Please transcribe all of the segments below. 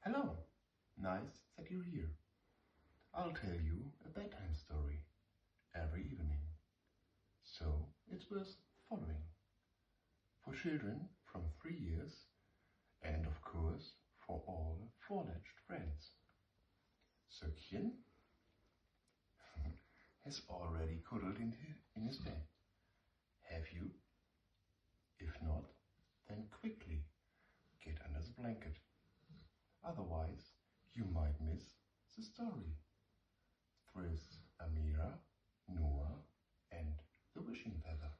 Hello, nice that you're here. I'll tell you a bedtime story every evening, so it's worth following. For children from 3 years and of course for all four-legged friends. Söckchen has already cuddled in his bed. Have you? If not, then quickly get under the blanket. Otherwise, you might miss the story with Amira, Noah, and the wishing feather.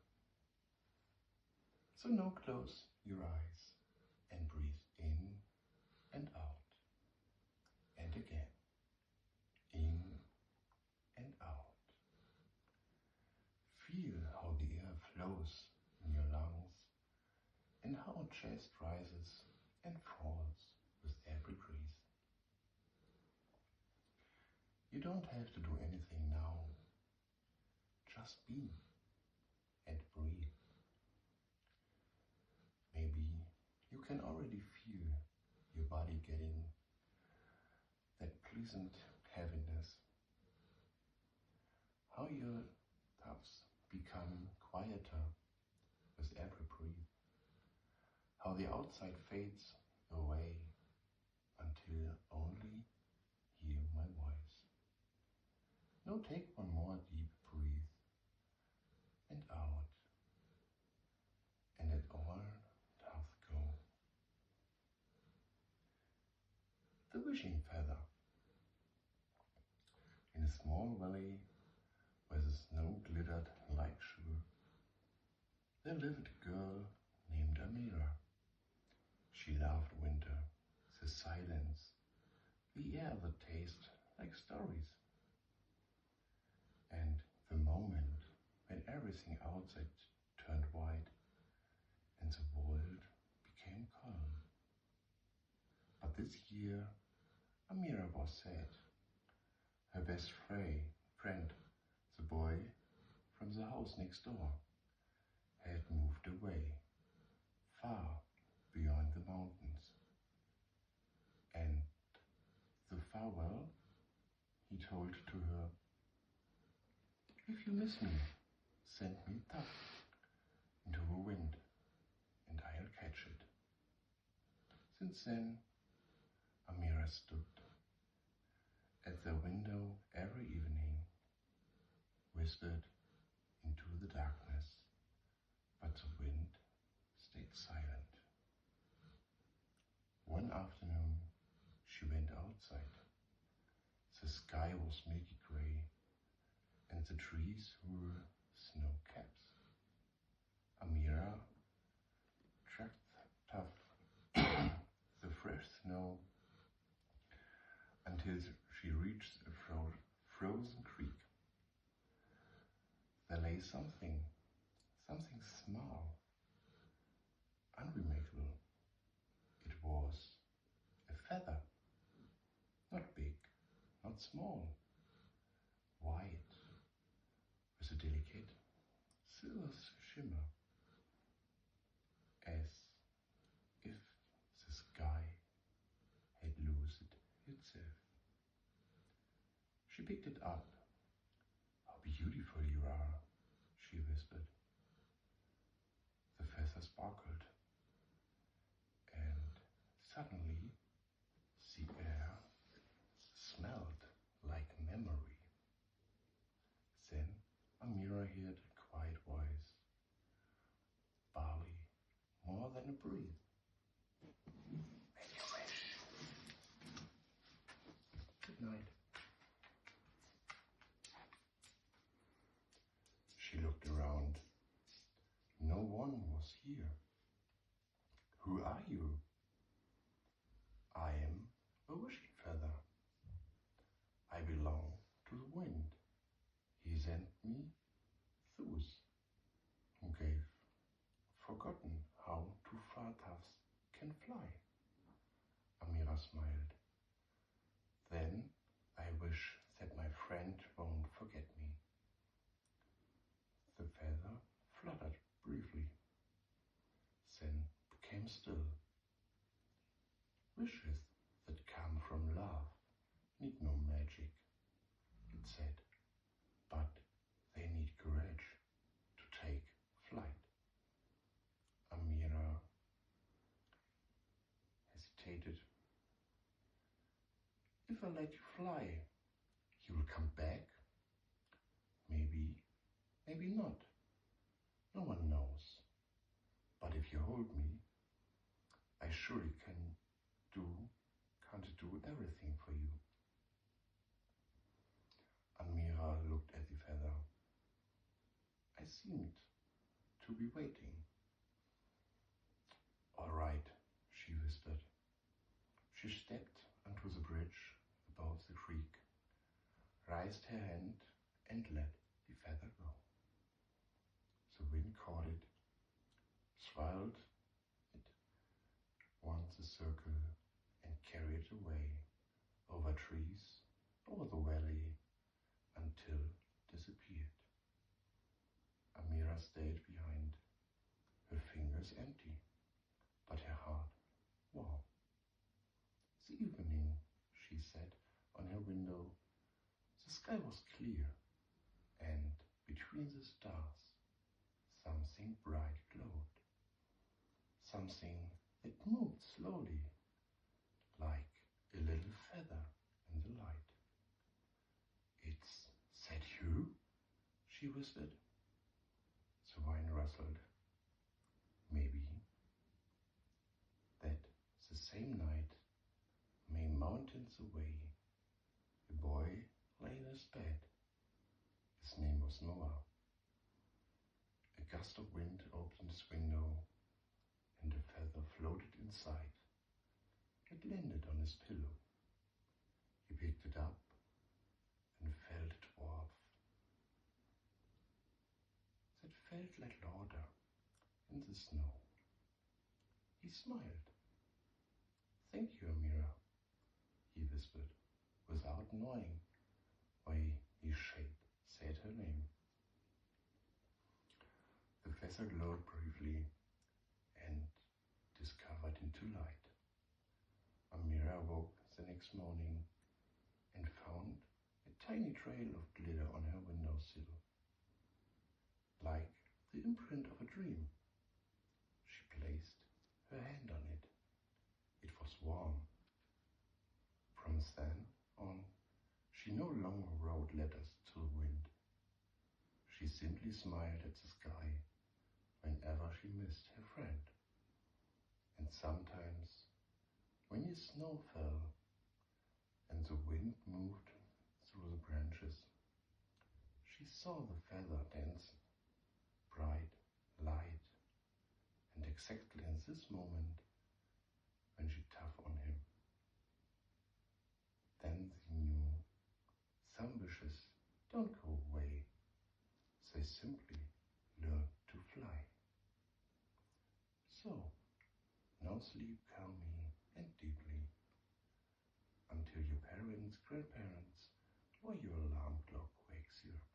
So now close your eyes and breathe in and out, and again, in and out. Feel how the air flows in your lungs and how chest rises and falls with every breath. You don't have to do anything now. Just be and breathe. Maybe you can already feel your body getting that pleasant heaviness. How your thoughts become quieter with every breath. How the outside fades away until only hear my voice. Now take one more deep breath and out, and let all doth go. The wishing feather. In a small valley where the snow glittered like sugar, there lived a girl named Amira. She loved winter, the silence, the air that tastes like stories. And the moment when everything outside turned white and the world became calm. But this year, Amira was sad. Her best friend, the boy from the house next door, had moved away, far beyond the mountains. And the farewell he told to her, "If you miss me, send me tuck into the wind, and I'll catch it." Since then, Amira stood at the window every evening, whispered into the darkness, but the wind stayed silent. One afternoon, she went outside. The sky was milky gray, and the trees were snow caps. Amira tracked the fresh snow until she reached a frozen creek. There lay something small, unremarkable. It was a feather, not big, not small, white, with a delicate silver shimmer, as if the sky had loosed itself. She picked it up. "How beautiful you are," she whispered. The feather sparkled, and suddenly the air smelled like memory. Then Amira heard a quiet voice. "Barley, more than a breeze. Make a wish." Good night. She looked around. No one was here. "Who are you?" "I am a wishing feather. I belong to the wind. He sent me those who gave forgotten how two feathers can fly." Amira smiled. "Then I wish that my friend won't forget me." The feather fluttered briefly, then became still. Wishes that come from love need no magic, it said, but they need courage to take flight. Amira hesitated. If I let you fly, you will come back? Maybe, maybe not. No one knows. But if you hold me, I surely can't do everything for you. Amira looked at the feather. I seemed to be waiting. All right, she whispered. She stepped onto the bridge above the creek, raised her hand and let the feather go. The wind caught it, swirled it once a circle and carried it away over trees, over the valley, until it disappeared. Amira stayed behind, her fingers empty, but her heart warm. The evening, she said, on her window, the sky was clear, and between the stars, something bright glowed. Something that moved slowly, like a little feather in the light. It's that you? She whispered. The vine rustled. Maybe that the same night, many mountains away, a boy lay in his bed. His name was Noah. A gust of wind opened his window, and a feather floated inside. It landed on his pillow. He picked it up and felt it warm. That felt like laughter in the snow. He smiled. Thank you, Amira, he whispered, without knowing why he said her name. The feather glowed briefly and discovered into light. Amira woke the next morning and found a tiny trail of glitter on her windowsill, like the imprint of a dream. She placed her hand on it. It was warm. From then on, she no longer wrote letters to the wind. She simply smiled at the sky whenever she missed her friend. And sometimes, when the snow fell and the wind moved through the branches, she saw the feather dancing, bright, light, and exactly in this moment when she tugged on him. Then she knew some wishes don't go away, they simply learn to fly. So, now sleep calmly and deeply until your parents, grandparents, or your alarm clock wakes you up.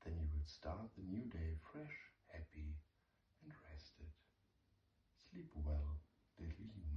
Then you will start the new day fresh, happy, and rested. Sleep well, little you.